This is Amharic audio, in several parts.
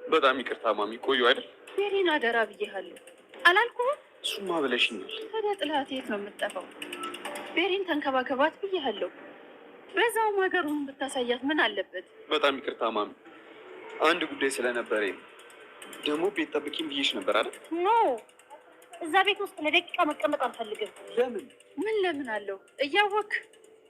በጣም ይቅርታ ማሚ። ቆዩ አይደል? ቤሪን አደራ ብዬሃለሁ አላልኩህም? እሱማ ብለሽኛል። ታዲያ ጥላት የት ነው የምትጠፋው? ቤሪን ተንከባከባት ብዬሃለሁ። በዛውም ሀገሩን ብታሳያት ምን አለበት? በጣም ይቅርታ ማሚ። አንድ ጉዳይ ስለነበረኝ ደግሞ ቤት ጠብቂኝ ብዬሽ ነበር አይደል? ኖ እዛ ቤት ውስጥ ለደቂቃ መቀመጥ አልፈልግም። ለምን? ምን ለምን አለው እያወክ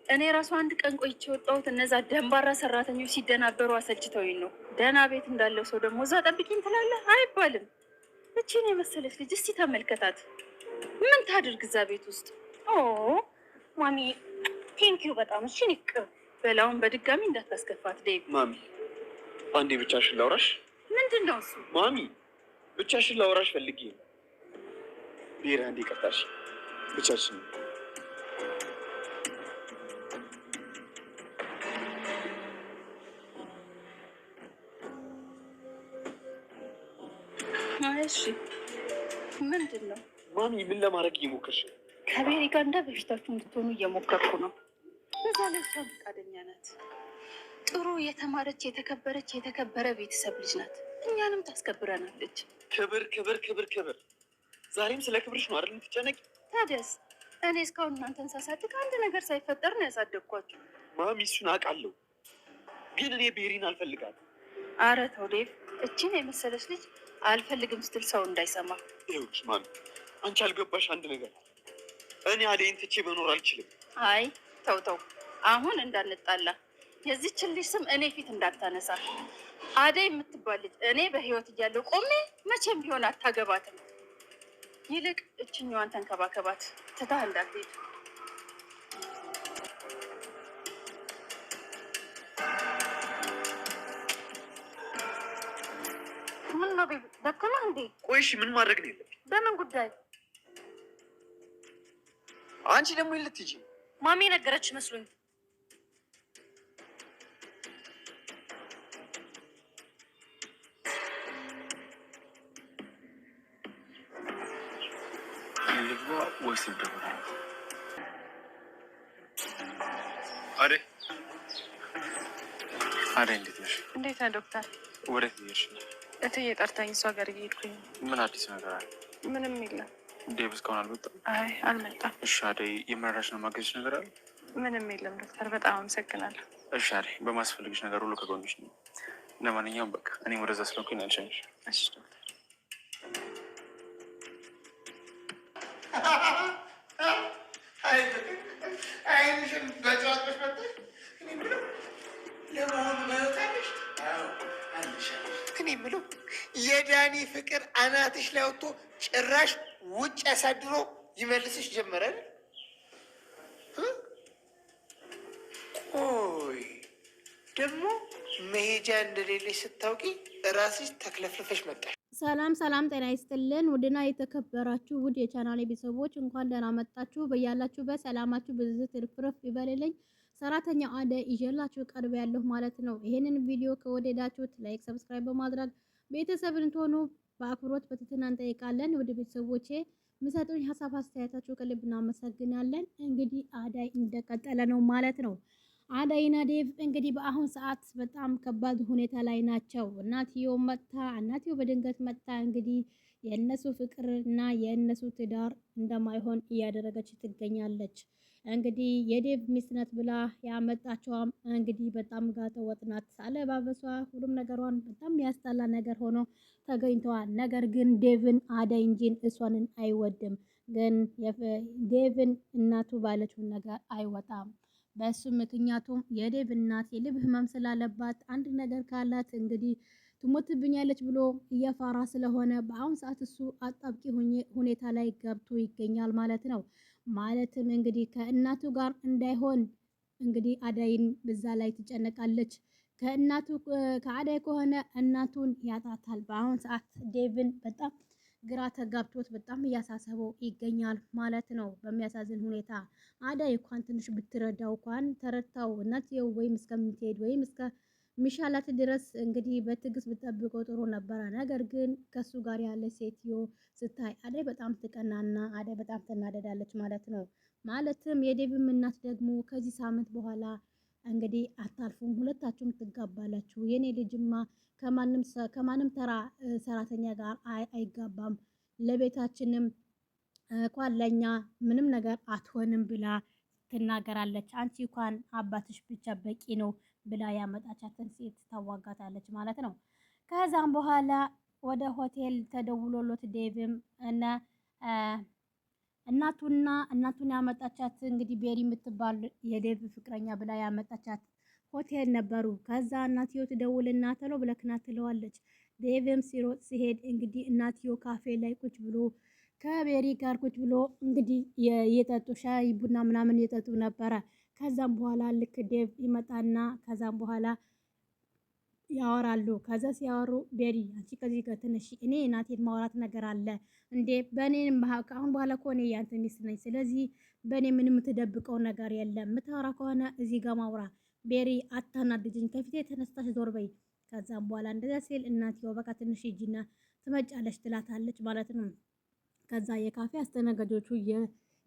እኔ ራሱ አንድ ቀን ቆይቼ የወጣሁት እነዛ ደንባራ ሰራተኞች ሲደናበሩ አሰልችተውኝ ነው። ደህና ቤት እንዳለው ሰው ደግሞ እዛ ጠብቂኝ ትላለህ አይባልም። እቺን የመሰለች ልጅ እስቲ ተመልከታት። ምን ታድርግ እዛ ቤት ውስጥ? ኦ ማሚ ቴንኪዩ በጣም እሺ። ይቅር በላውን በድጋሚ እንዳታስከፋት ዴቭ። ማሚ አንዴ ብቻሽን ላውራሽ። ምንድን ነው እሱ? ማሚ ብቻሽን ላውራሽ ፈልጌ ነው። ብሄር አንዴ ቀርታሽ ብቻሽን እሺ ምንድን ነው? ማሚ ምን ለማድረግ እየሞከርሽ ነው? ከቤሪ ጋር እንደ በፊታችሁ እንድትሆኑ እየሞከርኩ ነው። በዛ ላይ እሷ ፈቃደኛ ናት። ጥሩ የተማረች የተከበረ ቤተሰብ ልጅ ናት። እኛንም ታስከብረናለች። ክብር ክብር ክብር ክብር። ዛሬም ስለ ክብርሽ ነው አይደል የምትጨነቂ? ታዲያስ እኔ እስካሁን እናንተን ሳሳድግ አንድ ነገር ሳይፈጠር ነው ያሳደግኳችሁ። ማሚ እሱን አውቃለሁ፣ ግን እኔ ቤሪን አልፈልጋትም። አረ ተው ዴቭ፣ እችን የመሰለች ልጅ አልፈልግም ስትል ሰው እንዳይሰማ። ይኸውልሽ ማሚ፣ አንቺ አልገባሽ አንድ ነገር። እኔ አደይን ትቼ መኖር አልችልም። አይ ተው ተው፣ አሁን እንዳንጣላ የዚችን ልጅ ስም እኔ ፊት እንዳታነሳ። አደይ የምትባል ልጅ እኔ በህይወት እያለሁ ቆሜ መቼም ቢሆን አታገባትም። ይልቅ እችኛዋን ተንከባከባት፣ ትታህ እንዳትሄድ። ምን ነው ቤቢ ደከመህ እንዴ? ቆይሽ ምን ማድረግ ነው የለብኝ? በምን ጉዳይ? አንቺ ደግሞ ልትሄጂ? ማሚ ነገረች መስሎኝ። ወይስ ይደውላል? አደይ እንዴት ነሽ? እንዴት ነህ ዶክተር? ወዴት እየሄድሽ ነው? እትዬ ጠርታኝ እሷ ጋር እየሄድኩኝ። ምን አዲስ ነገር አለ? ምንም የለም። ዴቭ እስካሁን አልመጣም? አይ አልመጣም። እሺ አደይ፣ የመረዳሽ ነው ማገዝሽ ነገር አለ? ምንም የለም ዶክተር፣ በጣም አመሰግናለሁ። እሺ አደይ፣ በማስፈልግሽ ነገር ሁሉ ከጎንሽ ነው። ለማንኛውም በቃ እኔም ወደዛ ስለኩኝ አልሸኝሽ። እሺ ዶክተር። አይንሽን በጨዋታሽ መጣሽ። ለመሆኑ መታለሽ? እኔ የምለው የዳኒ ፍቅር አናትሽ ላይ ወጥቶ ጭራሽ ውጭ ያሳድሮ ይመልስሽ ጀመረ። ቆይ ደግሞ መሄጃ እንደሌለሽ ስታውቂ እራስሽ ተክለፍልፈሽ መጣሽ። ሰላም ሰላም፣ ጤና ይስጥልን ውድና የተከበራችሁ ውድ የቻናሌ ቤተሰቦች እንኳን ደህና መጣችሁ። በያላችሁበት ሰላማችሁ ብዙ ትርፍርፍ ይበልልኝ። ሰራተኛው አደይ ይዤላችሁ ቀርብ ያለሁ ማለት ነው። ይሄንን ቪዲዮ ከወደዳችሁት ላይክ፣ ሰብስክራይብ በማድረግ ቤተሰብ እንድትሆኑ በአክብሮት በትህትና እንጠይቃለን። ውድ ቤተሰቦቼ ምሰጡኝ ሀሳብ አስተያየታችሁ ከልብ እናመሰግናለን። እንግዲህ አደይ እንደቀጠለ ነው ማለት ነው። አደይና ዴቭ እንግዲህ በአሁን ሰዓት በጣም ከባድ ሁኔታ ላይ ናቸው። እናትየው በድንገት መጣ እንግዲህ የእነሱ ፍቅር እና የእነሱ ትዳር እንደማይሆን እያደረገች ትገኛለች። እንግዲህ የዴቭ ሚስት ናት ብላ ያመጣቸውም እንግዲህ በጣም ጋጠ ወጥ ናት። አለባበሷ፣ ሁሉም ነገሯን በጣም ያስጠላ ነገር ሆኖ ተገኝተዋል። ነገር ግን ዴቭን አደይ እንጂን እሷንን አይወድም። ግን ዴቭን እናቱ ባለችውን ነገር አይወጣም። በሱ ምክንያቱም የዴቭ እናት የልብ ህመም ስላለባት አንድ ነገር ካላት እንግዲህ ትሞትብኛለች ብሎ እየፈራ ስለሆነ በአሁን ሰዓት እሱ አጣብቂ ሁኔታ ላይ ገብቶ ይገኛል ማለት ነው። ማለትም እንግዲህ ከእናቱ ጋር እንዳይሆን እንግዲህ አደይን በዛ ላይ ትጨነቃለች። ከአደይ ከሆነ እናቱን ያጣታል። በአሁን ሰዓት ዴቭን በጣም ግራ ተጋብቶት በጣም እያሳሰበው ይገኛል ማለት ነው። በሚያሳዝን ሁኔታ አደይ እንኳን ትንሽ ብትረዳው እንኳን ተረድታው እናትየው ወይም እስከምትሄድ ወይም እስከሚሻላት ድረስ እንግዲህ በትዕግስት ብትጠብቀው ጥሩ ነበረ። ነገር ግን ከሱ ጋር ያለ ሴትዮ ስታይ አደይ በጣም ትቀናና አደይ በጣም ትናደዳለች ማለት ነው። ማለትም የዴቭም እናት ደግሞ ከዚህ ሳምንት በኋላ እንግዲህ አታልፉም፣ ሁለታችሁም ትጋባላችሁ። የኔ ልጅማ ከማንም ተራ ሰራተኛ ጋር አይጋባም፣ ለቤታችንም እንኳን ለኛ ምንም ነገር አትሆንም ብላ ትናገራለች። አንቺ እንኳን አባትሽ ብቻ በቂ ነው ብላ ያመጣቻትን ሴት ታዋጋታለች ማለት ነው። ከዛም በኋላ ወደ ሆቴል ተደውሎለት ዴቭም እና እናቱን ያመጣቻት እንግዲህ ቤሪ የምትባል የዴቭ ፍቅረኛ ብላ ያመጣቻት ሆቴል ነበሩ። ከዛ እናትዮ ትደውልና ተሎ ብለክና ትለዋለች። ዴቭም ሲሮጥ ሲሄድ እንግዲህ እናትዮ ካፌ ላይ ቁጭ ብሎ ከቤሪ ጋር ቁጭ ብሎ እንግዲህ የጠጡ ሻይ ቡና ምናምን የጠጡ ነበረ። ከዛም በኋላ ልክ ዴቭ ይመጣና ከዛም በኋላ ያወራሉ። ከዛ ሲያወሩ ቤሪ አንቺ ከዚህ ጋር ትንሽ እኔ እናቴን ማውራት ነገር አለ እንዴ በእኔም አሁን በኋላ እኮ እኔ ያንተ ሚስት ነኝ። ስለዚህ በእኔ ምንም የምትደብቀው ነገር የለም። የምታወራ ከሆነ እዚህ ጋር ማውራ። ቤሪ አታናድጅኝ፣ ከፊቴ ተነስታሽ ዞር በይ። ከዛም በኋላ እንደዛ ሲል እናትየው በቃ ትንሽ ሂጂና ትመጫለሽ ትላታለች ማለት ነው። ከዛ የካፌ አስተናጋጆቹ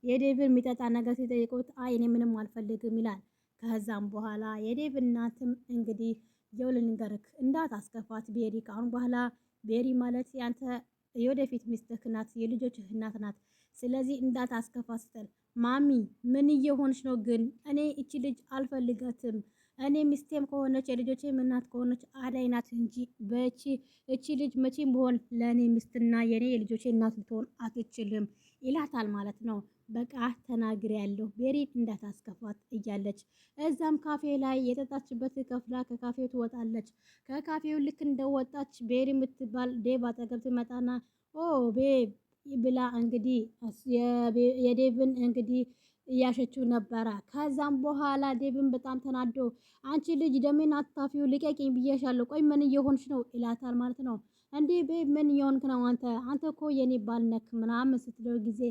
የዴቭን የሚጠጣ ነገር ሲጠይቁት አይ እኔ ምንም አልፈልግም ይላል። ከዛም በኋላ የዴቭ እናትም እንግዲህ የውልን ንገርክ እንዳት አስከፋት ቤሪ፣ ከአሁን በኋላ ቤሪ ማለት ያንተ የወደፊት ሚስትህ ናት፣ የልጆችህ እናት ናት። ስለዚህ እንዳት አስከፋት ስትል ማሚ ምን እየሆንሽ ነው ግን? እኔ እቺ ልጅ አልፈልጋትም። እኔ ሚስቴም ከሆነች የልጆቼም እናት ከሆነች አዳይ ናት እንጂ እቺ ልጅ መቼም ቢሆን ለእኔ ሚስትና የኔ የልጆቼ እናት ልትሆን አትችልም ይላታል ማለት ነው። በቃ ተናግሬ ያለሁ ቤሪን እንዳታስከፋት እያለች እዛም ካፌ ላይ የጠጣችበት ከፍላ ከካፌው ትወጣለች። ከካፌው ልክ እንደወጣች ቤሪ የምትባል ዴቭ አጠገብ ትመጣና ኦ ቤብ ብላ እንግዲህ የዴቭን እንግዲህ እያሸችው ነበረ። ከዛም በኋላ ዴቭን በጣም ተናዶ አንቺ ልጅ ደሜን አታፊው ልቀቂኝ ብዬሻለሁ፣ ቆይ ምን እየሆንሽ ነው ይላታል ማለት ነው። እንዴ ቤብ ምን እየሆንክ ነው አንተ እኮ የኔ ባል ነክ ምናምን ስትለው ጊዜ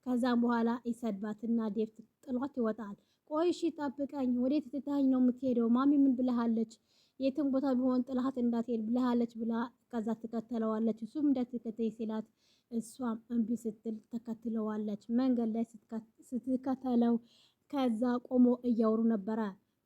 ከዛም በኋላ ይሰድባትና ዴቭ ጥሏት ይወጣል። ቆይ እሺ ጠብቀኝ፣ ወዴት ትታኝ ነው የምትሄደው? ማሚ ምን ብለሃለች? የትም ቦታ ቢሆን ጥላት እንዳትሄድ ብለሃለች ብላ ከዛ ትከተለዋለች። እሱም እንዳትከተይ ሲላት እሷም እምቢ ስትል ተከትለዋለች። መንገድ ላይ ስትከተለው ከዛ ቆሞ እያወሩ ነበረ።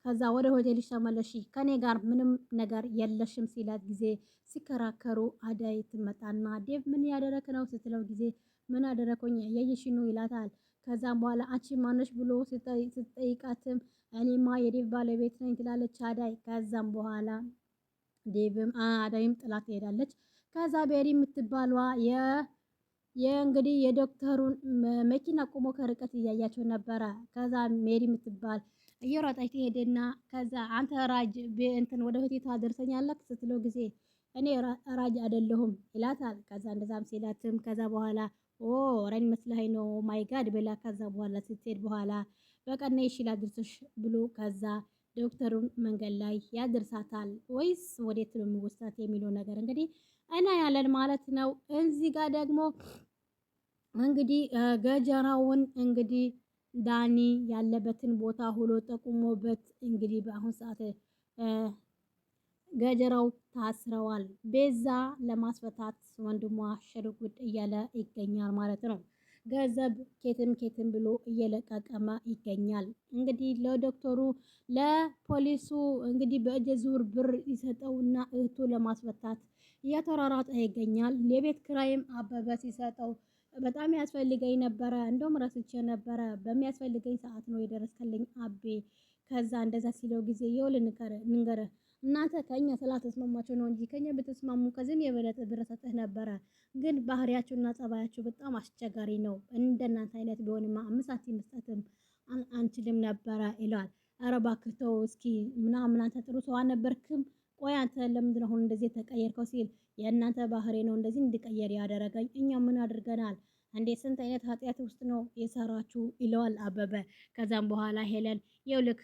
ከዛ ወደ ሆቴልሽ ተመለሺ ከኔ ጋር ምንም ነገር የለሽም ሲላት ጊዜ ሲከራከሩ አዳይ ትመጣና ዴቭ ምን ያደረክ ነው ስትለው ጊዜ ምን አደረኩኝ ያየሽ ነው ይላታል። ከዛም በኋላ አንቺ ማነሽ ብሎ ስትጠይቃትም እኔማ የዴቭ ባለቤት ነኝ ትላለች አዳይ። ከዛም በኋላ ዴቭም አዳይም ጥላት ትሄዳለች። ከዛ ቤሪ የምትባሏ የእንግዲህ የዶክተሩን መኪና ቆሞ ከርቀት እያያቸው ነበረ። ከዛ ሜሪ የምትባል እየሮጠች ትሄድና ከዛ አንተ ራጅ እንትን ወደ ሆቴል ታደርሰኛለህ ስትለው ጊዜ እኔ ራጅ አይደለሁም ይላታል። ከዛ እንደዛም ሲላትም ከዛ በኋላ ኦ ረን መስለኸኝ ነው ማይ ጋድ ብላ ከዛ በኋላ ስትሄድ በኋላ በቀና ይሽላ ድርሰሽ ብሎ ከዛ ዶክተሩን መንገድ ላይ ያደርሳታል ወይስ ወዴት ነው የሚወስዳት የሚለው ነገር እንግዲህ እና ያለን ማለት ነው። እዚህ ጋር ደግሞ እንግዲህ ገጀራውን እንግዲህ ዳኒ ያለበትን ቦታ ሁሉ ጠቁሞበት እንግዲህ በአሁን ሰዓት ገጀራው ታስረዋል። ቤዛ ለማስፈታት ወንድሟ ሽርጉድ እያለ ይገኛል ማለት ነው። ገንዘብ ኬትም ብሎ እየለቀቀመ ይገኛል። እንግዲህ ለዶክተሩ ለፖሊሱ እንግዲህ በእጅ ዙር ብር ይሰጠውና እህቱ ለማስፈታት እያተራራጠ ይገኛል። የቤት ክራይም አበበ ሲሰጠው በጣም ያስፈልገኝ ነበረ፣ እንደውም ረስቼ ነበረ፣ በሚያስፈልገኝ ሰዓት ነው የደረስከልኝ አቤ። ከዛ እንደዛ ሲለው ጊዜ የውል ንገረ እናንተ ከኛ ስላተስማማችሁ ነው እንጂ ከኛ ብትስማሙ ከዚህም የበለጠ ብር ሰጥህ ነበረ። ግን ባህሪያችሁና ጸባያችሁ በጣም አስቸጋሪ ነው። እንደናንተ አይነት ቢሆንማ 5 ሳንቲም መስጠትም አንችልም ነበረ ይላል። ኧረ እባክህ ተው እስኪ ምናምን አንተ ጥሩ ሰው አልነበርክም። ቆይ አንተ ለምንድን ነው አሁን እንደዚህ ተቀየርከው? ሲል የእናንተ ባህሪ ነው እንደዚህ እንድቀየር ያደረገኝ። እኛ ምን አድርገናል እንዴ? ስንት አይነት ኃጢአት ውስጥ ነው የሰራችሁ ይለዋል አበበ። ከዛም በኋላ ሄለን የውልክ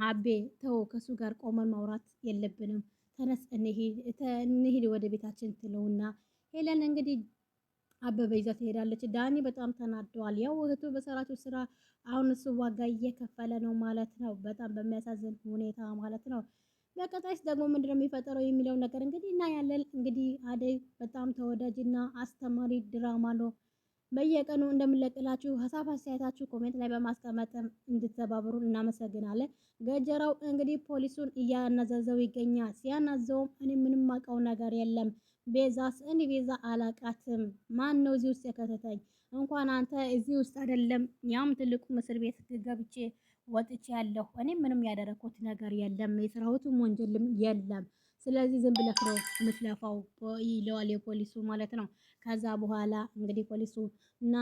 አቤ ተው ከሱ ጋር ቆመን ማውራት የለብንም ተነስ እንሂድ ወደ ቤታችን ትለውና ሄለን እንግዲህ አበበ ይዛ ትሄዳለች። ዳኒ በጣም ተናደዋል። ያው እህቱ በሰራችው ስራ አሁን እሱ ዋጋ እየከፈለ ነው ማለት ነው። በጣም በሚያሳዝን ሁኔታ ማለት ነው። በቀጣይስ ደግሞ ምንድነው የሚፈጠረው የሚለው ነገር እንግዲህ እናያለን። እንግዲህ አደይ በጣም ተወዳጅና አስተማሪ ድራማ ነው። በየቀኑ እንደምንለቅላችሁ ሀሳብ አስተያየታችሁ ኮሜንት ላይ በማስቀመጥ እንድትተባበሩን እናመሰግናለን። ገጀራው እንግዲህ ፖሊሱን እያነዘዘው ይገኛል። ሲያናዘውም እኔ ምንም አውቀው ነገር የለም ቤዛስ እኔ ቤዛ አላቃትም። ማን ነው እዚህ ውስጥ የከተተኝ? እንኳን አንተ እዚህ ውስጥ አይደለም ያም ትልቁ እስር ቤት ገብቼ ወጥቼ ያለሁ እኔ ምንም ያደረኩት ነገር የለም፣ የስራሁትም ወንጀልም የለም። ስለዚህ ዝም ብለህ ነው የምትለፋው ይለዋል የፖሊሱ ማለት ነው። ከዛ በኋላ እንግዲህ ፖሊሱ እና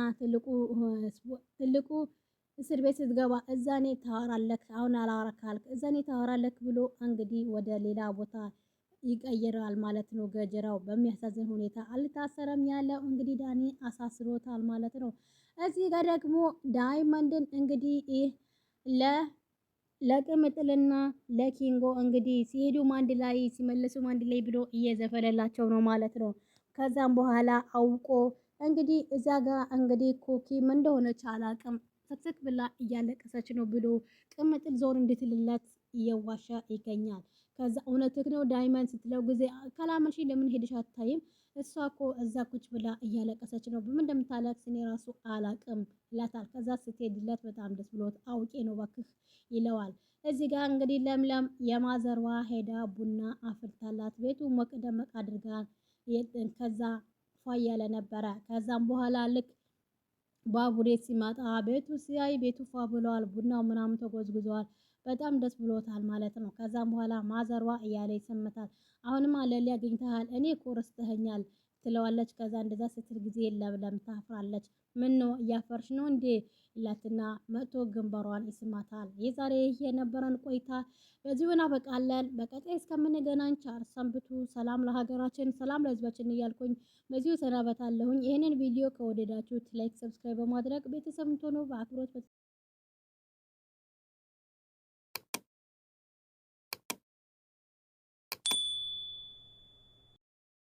ትልቁ እስር ቤት ስትገባ እዛኔ ታወራለክ፣ አሁን አላወራካልክ እዛኔ ታወራለክ ብሎ እንግዲህ ወደ ሌላ ቦታ ይቀይራል ማለት ነው። ገጀራው በሚያሳዝን ሁኔታ አልታሰረም ያለው እንግዲህ ዳኒ አሳስሮታል ማለት ነው። እዚህ ጋር ደግሞ ዳይመንድን እንግዲህ ለቅምጥልና ለኪንጎ እንግዲህ ሲሄዱም አንድ ላይ ሲመለሱም አንድ ላይ ብሎ እየዘፈለላቸው ነው ማለት ነው። ከዛም በኋላ አውቆ እንግዲህ እዛ ጋር እንግዲህ ኮኪ ምን እንደሆነች አላቅም ስቅስቅ ብላ እያለቀሰች ነው ብሎ ቅምጥል ዞር እንድትልለት እየዋሻ ይገኛል። ከዛ እውነትህ ነው ዳይመንድ ስትለው ጊዜ ካላመንሽ ለምን ሄድሽ አታይም? እሷ እኮ እዛ ቁጭ ብላ እያለቀሰች ነው፣ በምን እንደምታለቅስ እኔ ራሱ አላቅም ይላታል። ከዛ ስትሄድለት በጣም ደስ ብሎት አውቄ ነው ባክህ ይለዋል። እዚህ ጋር እንግዲህ ለምለም የማዘርዋ ሄዳ ቡና አፍልታላት ቤቱ ሞቅ ደመቅ አድርጋ ከዛ ፏ እያለ ነበረ። ከዛም በኋላ ልክ ባቡሬ ሲመጣ ቤቱ ሲያይ ቤቱ ፏ ብለዋል፣ ቡናው ምናምን ተጎዝጉዘዋል። በጣም ደስ ብሎታል ማለት ነው። ከዛም በኋላ ማዘርዋ እያለ ይሰምታል። አሁንም አለሊ አግኝተሃል፣ እኔ እኮ ረስተኸኛል ትለዋለች። ከዛ እንደዛ ስትል ጊዜ ለምለም ታፍራለች። ምን ነው እያፈርሽ ነው እንዴ ይላትና መጥቶ ግንባሯን ይስማታል። የዛሬ የነበረን ቆይታ በዚሁ እናበቃለን። በቀጣይ እስከምንገናኝ ቻር ሰንብቱ። ሰላም ለሀገራችን፣ ሰላም ለሕዝባችን እያልኩኝ በዚሁ ሰናበታለሁኝ። ይህንን ቪዲዮ ከወደዳችሁት ላይክ፣ ሰብስክራይብ በማድረግ ቤተሰብ እንድትሆኑ በአክብሮት